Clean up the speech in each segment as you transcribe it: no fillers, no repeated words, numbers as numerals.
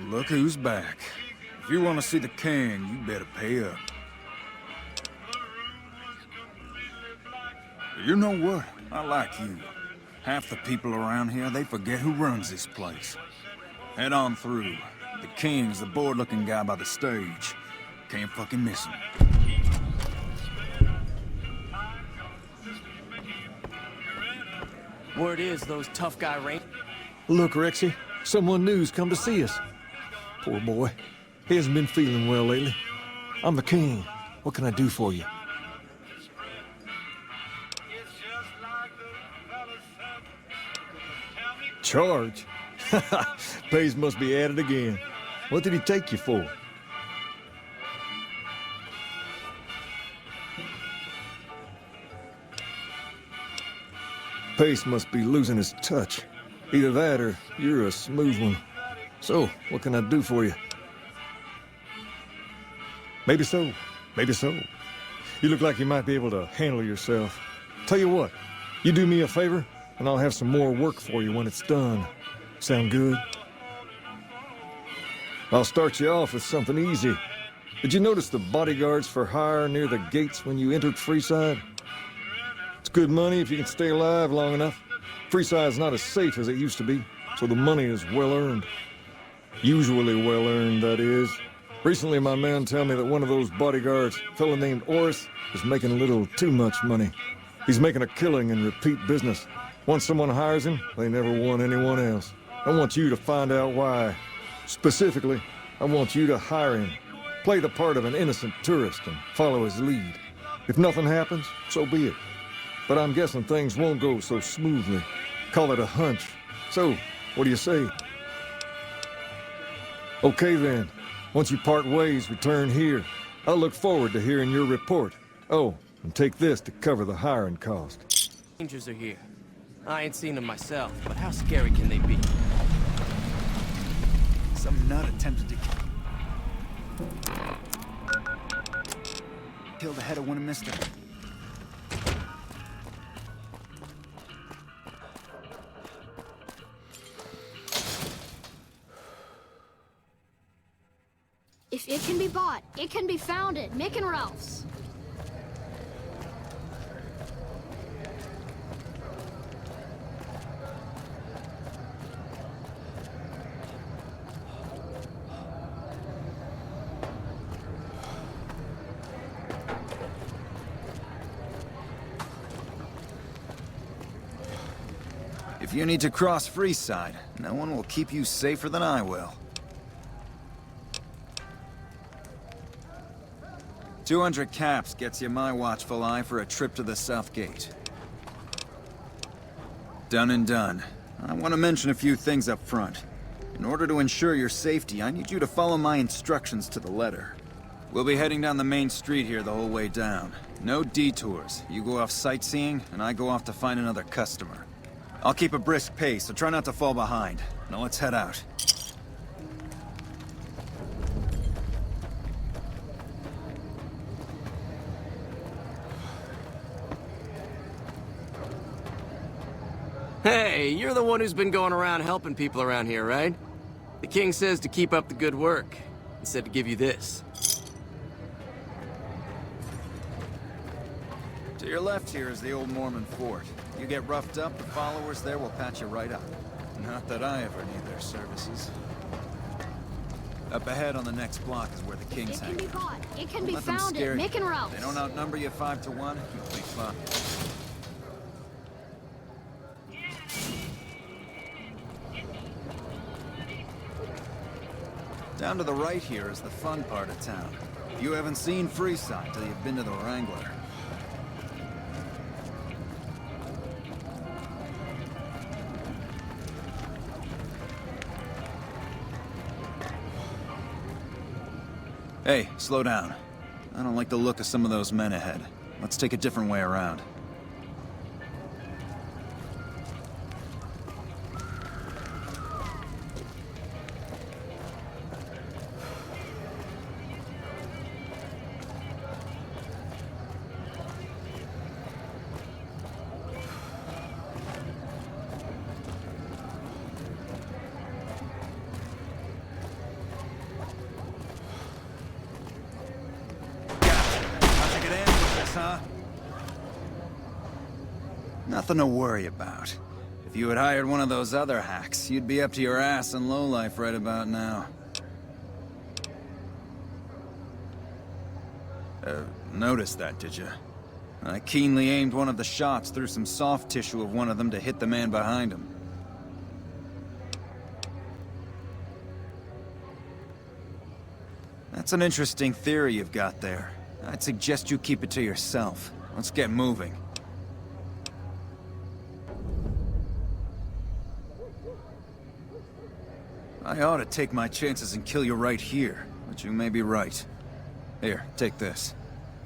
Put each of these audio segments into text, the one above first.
Look who's back. If you want to see the king, you better pay up. You know what? I like you. Half the people around here, they forget who runs this place. Head on through. The king's the bored-looking guy by the stage. Can't fucking miss him. Word is those tough guy Look, Rexy, someone new's come to see us. Poor boy. He hasn't been feeling well lately. I'm the king. What can I do for you? Charge? Pays must be added again. What did he take you for? Pace must be losing his touch. Either that or you're a smooth one. So, what can I do for you? Maybe so. Maybe so. You look like you might be able to handle yourself. Tell you what, you do me a favor, and I'll have some more work for you when it's done. Sound good? I'll start you off with something easy. Did you notice the bodyguards for hire near the gates when you entered Freeside? It's good money if you can stay alive long enough. Freeside's not as safe as it used to be, so the money is well earned. Usually well earned, that is. Recently, my man told me that one of those bodyguards, a fellow named Oris, is making a little too much money. He's making a killing in repeat business. Once someone hires him, they never want anyone else. I want you to find out why. Specifically, I want you to hire him. Play the part of an innocent tourist and follow his lead. If nothing happens, so be it. But I'm guessing things won't go so smoothly. Call it a hunch. So, what do you say? Okay then. Once you part ways, return here. I'll look forward to hearing your report. Oh, and take this to cover the hiring cost. Rangers are here. I ain't seen them myself, but how scary can they be? Some nut attempted to kill the head of one of Mr. If it can be bought, it can be found at Mick and Ralph's. If you need to cross Freeside, no one will keep you safer than I will. 200 caps gets you my watchful eye for a trip to the South Gate. Done and done. I want to mention a few things up front. In order to ensure your safety, I need you to follow my instructions to the letter. We'll be heading down the main street here the whole way down. No detours. You go off sightseeing, and I go off to find another customer. I'll keep a brisk pace, so try not to fall behind. Now let's head out. Hey, you're the one who's been going around helping people around here, right? The king says to keep up the good work, and said to give you this. To your left here is the old Mormon fort. You get roughed up, the followers there will patch you right up. Not that I ever need their services. Up ahead on the next block is where the king's It can be hanging. bought, it can be Let them found scare at you. Mick and Ralph's. They don't outnumber you 5 to 1, you'll be fine. Down to the right here is the fun part of town. You haven't seen Freeside till you've been to the Wrangler. Hey, slow down. I don't like the look of some of those men ahead. Let's take a different way around. Nothing to worry about. If you had hired one of those other hacks, you'd be up to your ass in lowlife right about now. Noticed that, did you? I keenly aimed one of the shots through some soft tissue of one of them to hit the man behind him. That's an interesting theory you've got there. I'd suggest you keep it to yourself. Let's get moving. I ought to take my chances and kill you right here, but you may be right. Here, take this.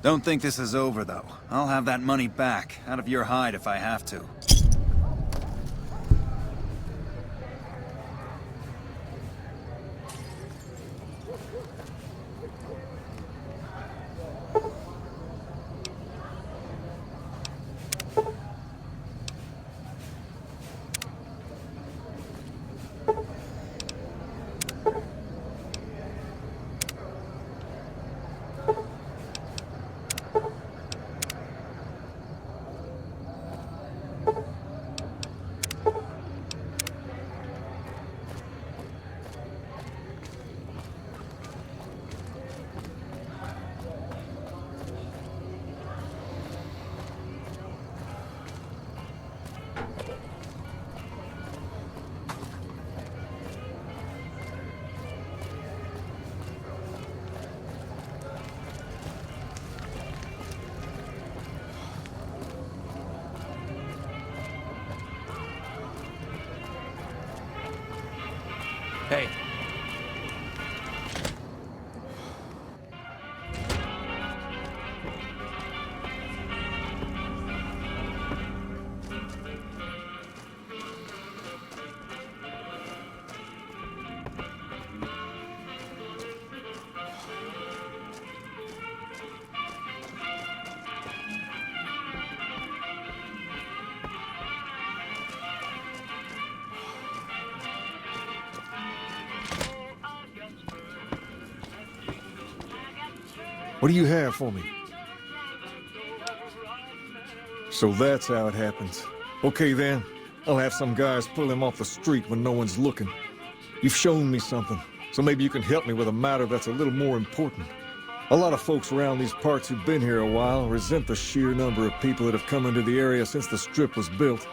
Don't think this is over, though. I'll have that money back, out of your hide if I have to. Hey. What do you have for me? So that's how it happens. Okay then, I'll have some guys pull him off the street when no one's looking. You've shown me something, so maybe you can help me with a matter that's a little more important. A lot of folks around these parts who've been here a while resent the sheer number of people that have come into the area since the Strip was built.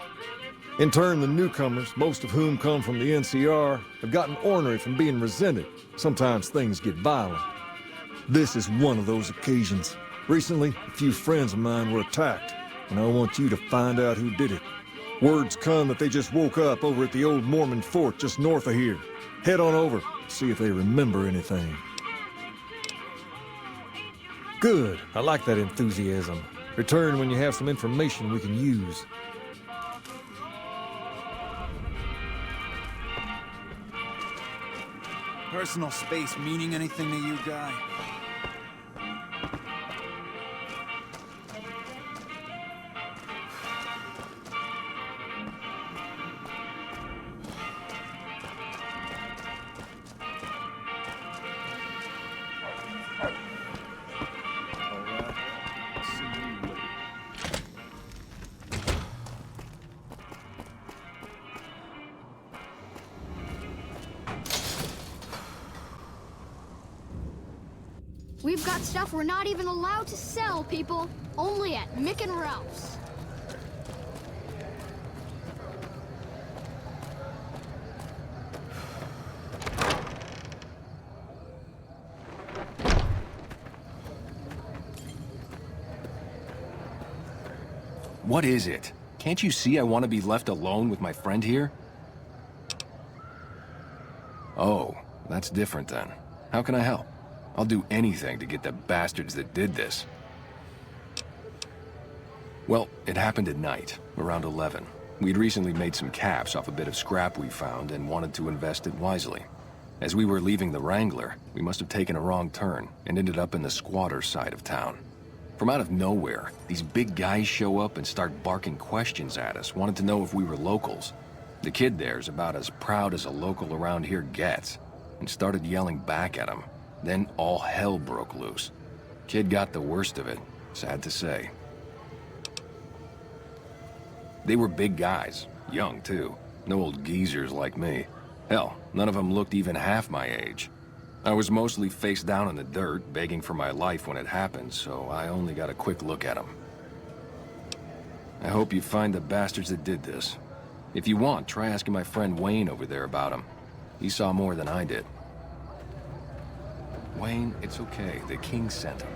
In turn, the newcomers, most of whom come from the NCR, have gotten ornery from being resented. Sometimes things get violent. This is one of those occasions. Recently, a few friends of mine were attacked, and I want you to find out who did it. Word's come that they just woke up over at the old Mormon fort just north of here. Head on over, see if they remember anything. Good. I like that enthusiasm. Return when you have some information we can use. Personal space meaning anything to you, guy? We've got stuff we're not even allowed to sell, people. Only at Mick and Ralph's. What is it? Can't you see I want to be left alone with my friend here? Oh, that's different then. How can I help? I'll do anything to get the bastards that did this. Well, it happened at night, around 11. We'd recently made some caps off a bit of scrap we found and wanted to invest it wisely. As we were leaving the Wrangler, we must have taken a wrong turn and ended up in the squatter side of town. From out of nowhere, these big guys show up and start barking questions at us, wanted to know if we were locals. The kid there's about as proud as a local around here gets, and started yelling back at him. Then all hell broke loose. Kid got the worst of it, sad to say. They were big guys, young too. No old geezers like me. Hell, none of them looked even half my age. I was mostly face down in the dirt, begging for my life when it happened, so I only got a quick look at them. I hope you find the bastards that did this. If you want, try asking my friend Wayne over there about him. He saw more than I did. Wayne, it's okay. The king sent him.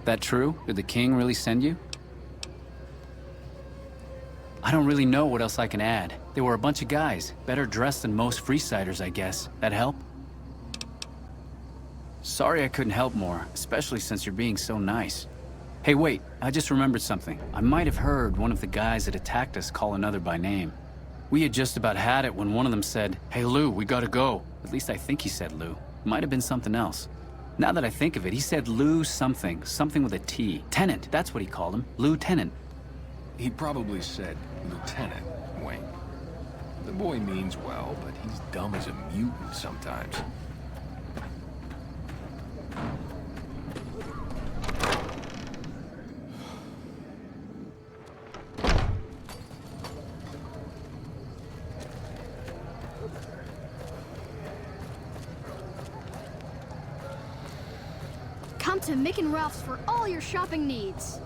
That true? Did the king really send you? I don't really know what else I can add. They were a bunch of guys, better dressed than most Freesiders, I guess. That help? Sorry I couldn't help more, especially since you're being so nice. Hey, wait, I just remembered something. I might have heard one of the guys that attacked us call another by name. We had just about had it when one of them said, "Hey Lou, we gotta go." At least I think he said Lou. Might have been something else. Now that I think of it, he said Lou something with a T. Tennant, that's what he called him. Lou Tennant. He probably said Lieutenant, Wayne. The boy means well, but he's dumb as a mutant sometimes. Come to Mick and Ralph's for all your shopping needs.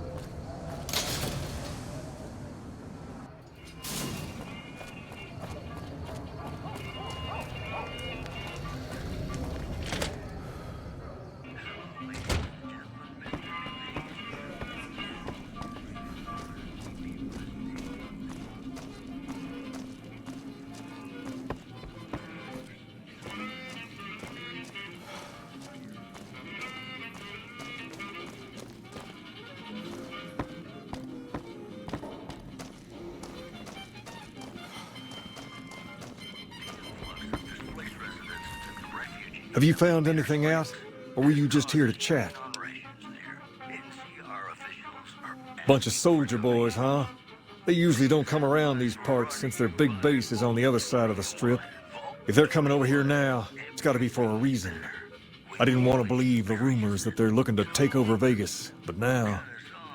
Have you found anything out? Or were you just here to chat? Bunch of soldier boys, huh? They usually don't come around these parts since their big base is on the other side of the strip. If they're coming over here now, it's gotta be for a reason. I didn't want to believe the rumors that they're looking to take over Vegas, but now,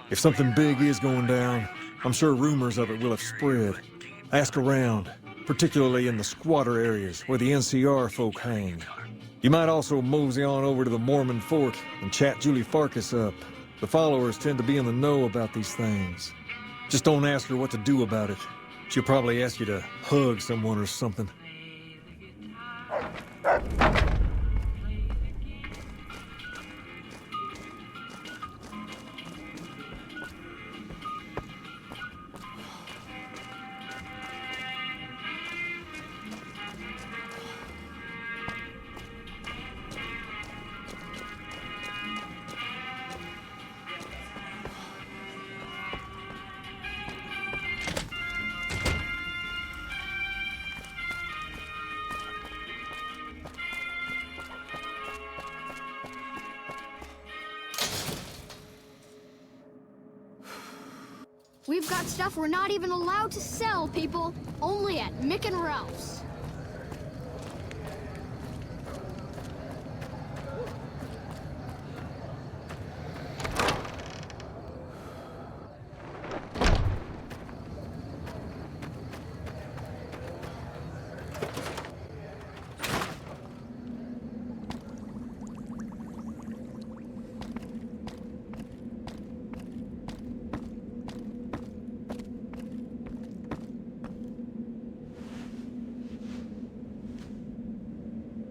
if something big is going down, I'm sure rumors of it will have spread. Ask around, particularly in the squatter areas where the NCR folk hang. You might also mosey on over to the Mormon Fort and chat Julie Farkas up. The followers tend to be in the know about these things. Just don't ask her what to do about it. She'll probably ask you to hug someone or something. We've got stuff we're not even allowed to sell, people. Only at Mick and Ralph's.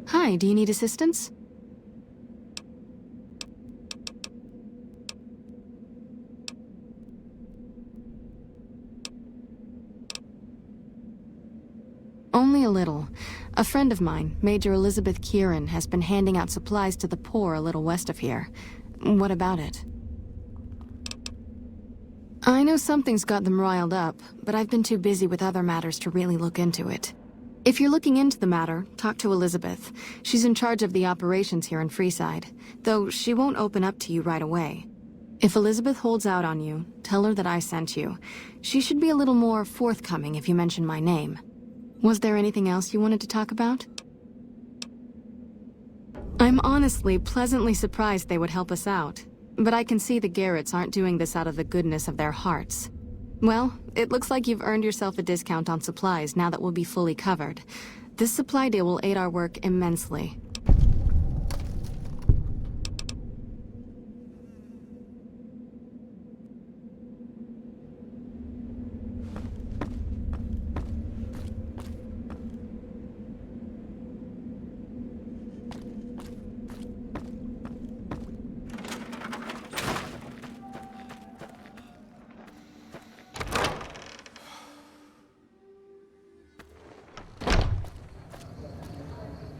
Hi, do you need assistance? Only a little. A friend of mine, Major Elizabeth Kieran, has been handing out supplies to the poor a little west of here. What about it? I know something's got them riled up, but I've been too busy with other matters to really look into it. If you're looking into the matter, talk to Elizabeth. She's in charge of the operations here in Freeside, though she won't open up to you right away. If Elizabeth holds out on you, tell her that I sent you. She should be a little more forthcoming if you mention my name. Was there anything else you wanted to talk about? I'm honestly pleasantly surprised they would help us out, but I can see the Garretts aren't doing this out of the goodness of their hearts. Well, It looks like you've earned yourself a discount on supplies now that we'll be fully covered. This supply deal will aid our work immensely.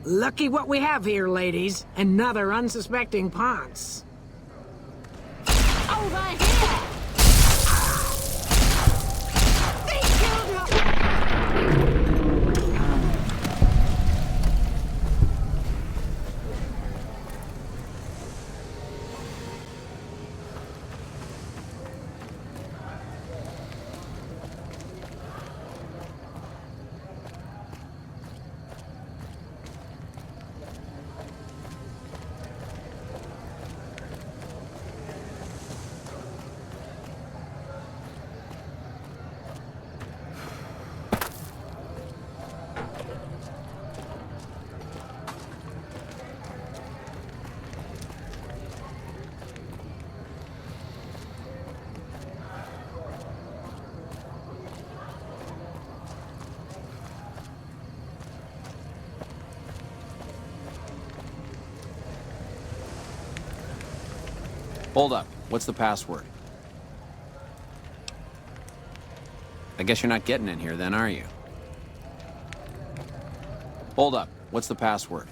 Lucky what we have here, ladies. Another unsuspecting Ponce. Over here! They killed her! Hold up. What's the password? I guess you're not getting in here then, are you? Hold up. What's the password?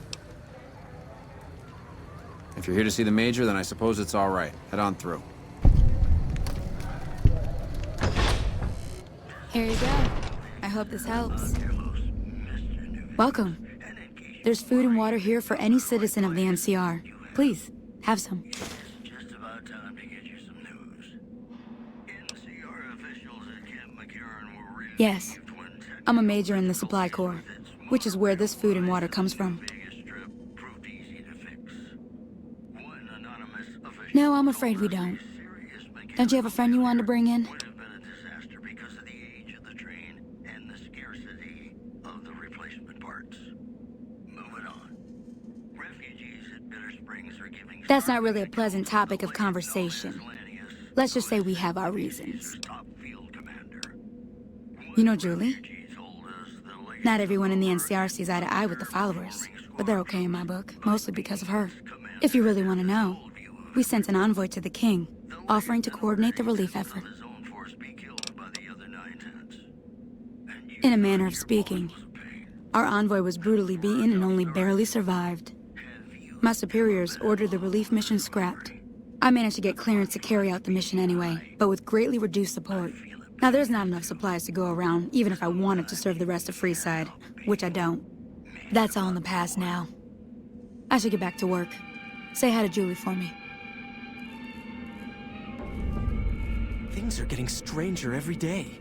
If you're here to see the Major, then I suppose it's all right. Head on through. Here you go. I hope this helps. Welcome. There's food and water here for any citizen of the NCR. Please, have some. Just about time to get you some news. NCR officials at Camp McCurran were relieved. Yes. I'm a major in the Supply Corps, which is where this food and water comes from. No, I'm afraid we don't. Don't you have a friend you wanted to bring in? Would have been a disaster because of the age of the train and the scarcity of the replacement parts. Moving on. Refugees at Bitter Springs are giving... That's not really a pleasant topic of conversation. Let's just say we have our reasons. You know Julie? Not everyone in the NCR sees eye to eye with the followers, but they're okay in my book, mostly because of her. If you really want to know, we sent an envoy to the king, offering to coordinate the relief effort. In a manner of speaking, our envoy was brutally beaten and only barely survived. My superiors ordered the relief mission scrapped. I managed to get clearance to carry out the mission anyway, but with greatly reduced support. Now there's not enough supplies to go around, even if I wanted to serve the rest of Freeside, which I don't. That's all in the past now. I should get back to work. Say hi to Julie for me. Things are getting stranger every day.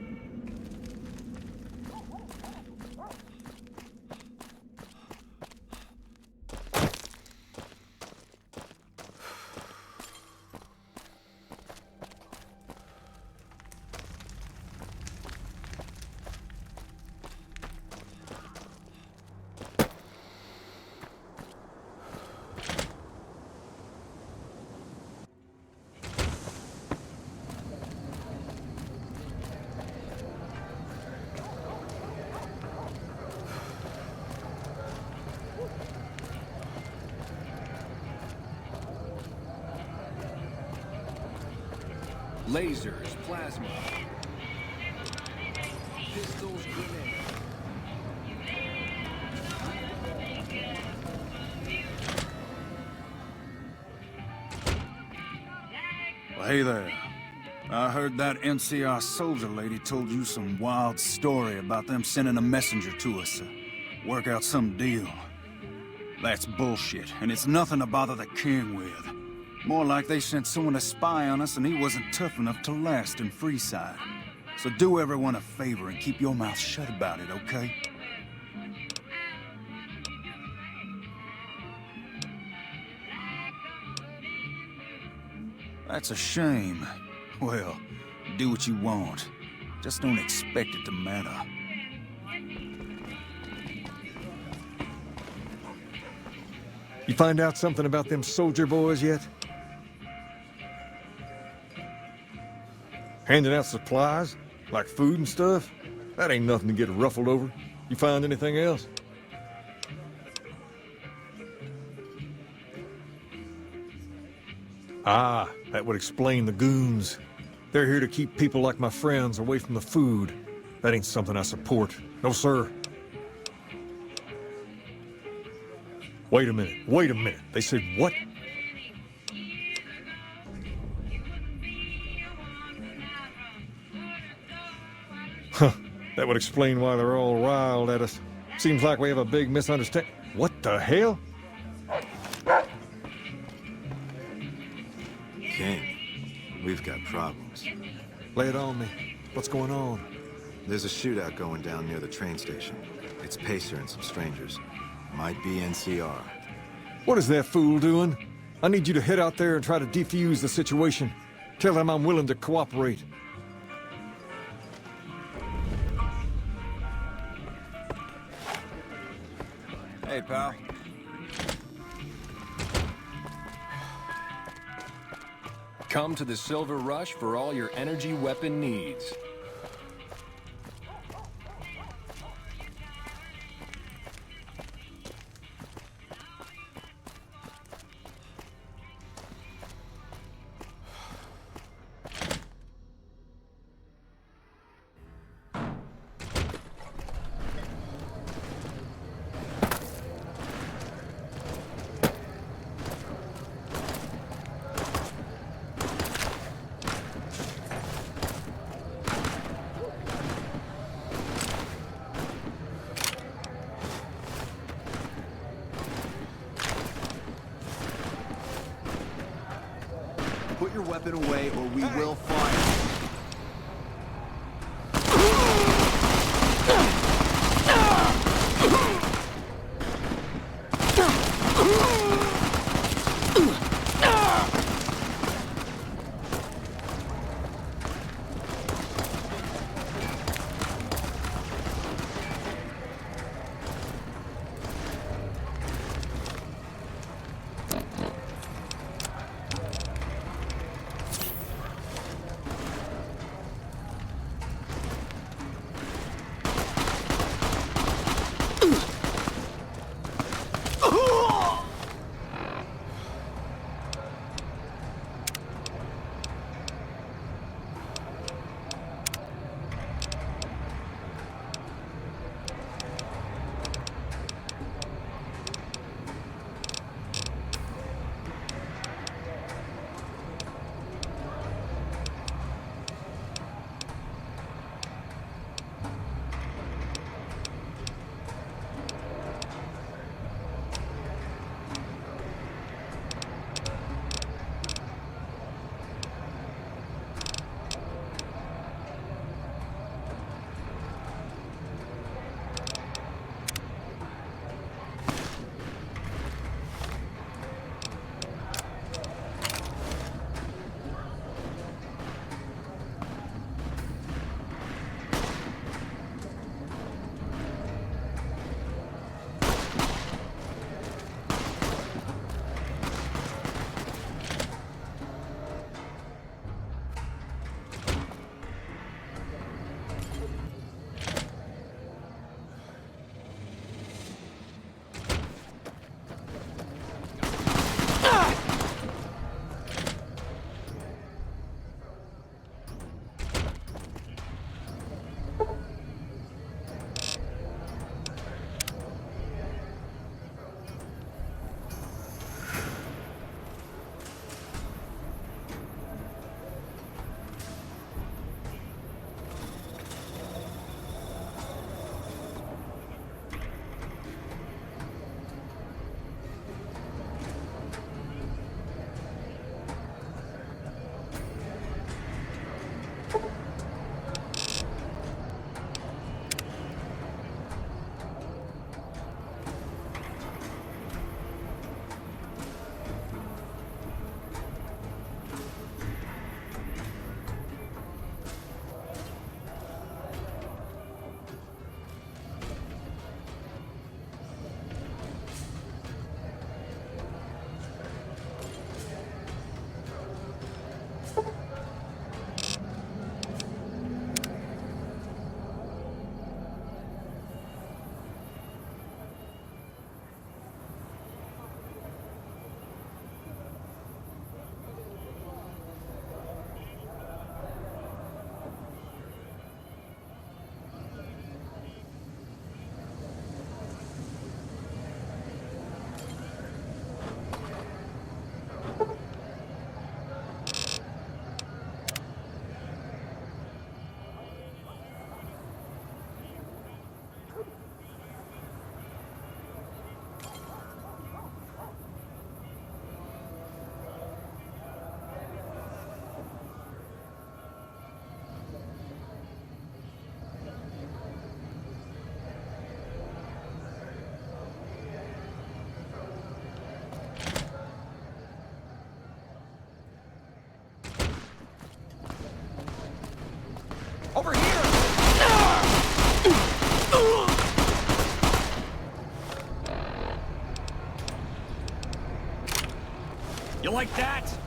Lasers, plasma, pistols, grenades. Well, hey there. I heard that NCR soldier lady told you some wild story about them sending a messenger to us to work out some deal. That's bullshit, and it's nothing to bother the king with. More like they sent someone to spy on us and he wasn't tough enough to last in Freeside. So do everyone a favor and keep your mouth shut about it, okay? That's a shame. Well, do what you want. Just don't expect it to matter. You find out something about them soldier boys yet? Handing out supplies? Like food and stuff? That ain't nothing to get ruffled over. You find anything else? Ah, that would explain the goons. They're here to keep people like my friends away from the food. That ain't something I support. No, sir. Wait a minute. They said what? Huh, that would explain why they're all riled at us. Seems like we have a big misunderstanding. What the hell? King, we've got problems. Lay it on me. What's going on? There's a shootout going down near the train station. It's Pacer and some strangers. Might be NCR. What is that fool doing? I need you to head out there and try to defuse the situation. Tell them I'm willing to cooperate. Hey, pal. Come to the Silver Rush for all your energy weapon needs. Put your weapon away or we will fire. You like that?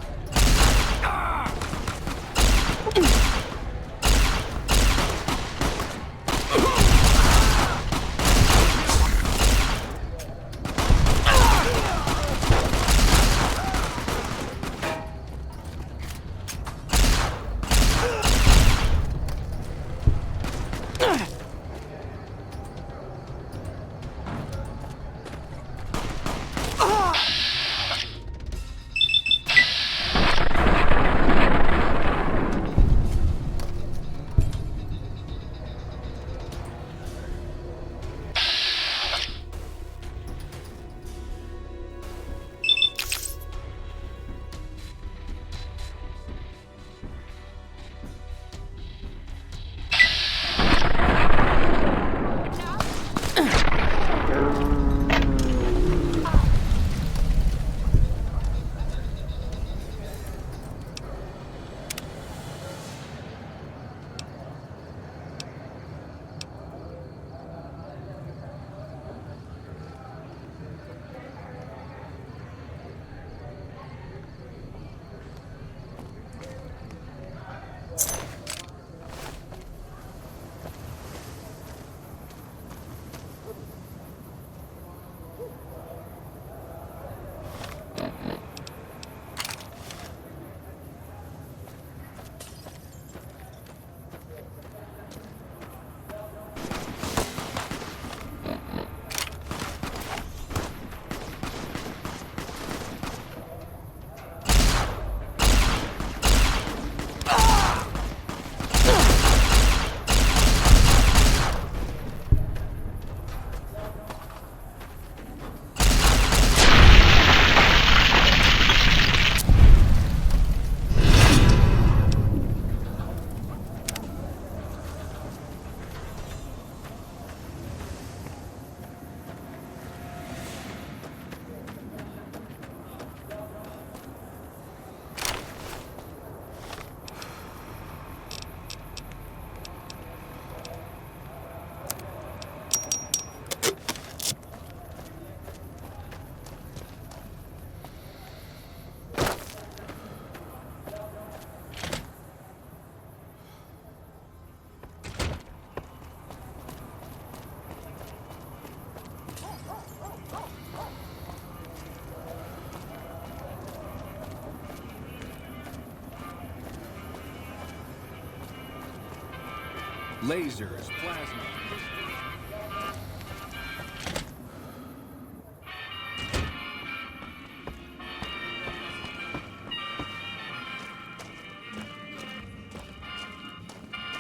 Lasers, plasma.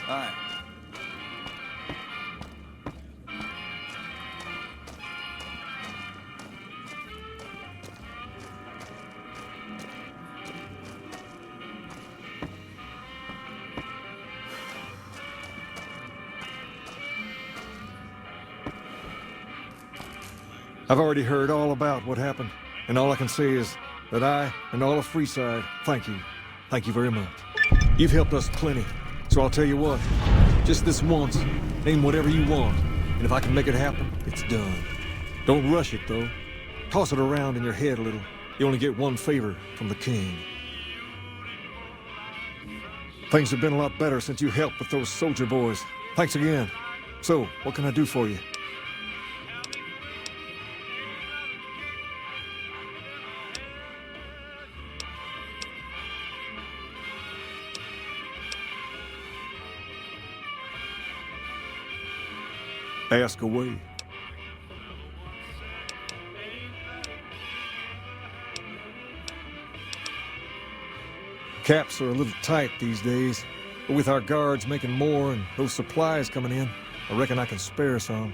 Aye. I've already heard all about what happened, and all I can say is that I and all of Freeside thank you. Thank you very much. You've helped us plenty, so I'll tell you what, just this once, name whatever you want, and if I can make it happen, it's done. Don't rush it, though. Toss it around in your head a little. You only get one favor from the king. Things have been a lot better since you helped with those soldier boys. Thanks again. So, what can I do for you? Ask away. Caps are a little tight these days, but with our guards making more and those supplies coming in, I reckon I can spare some.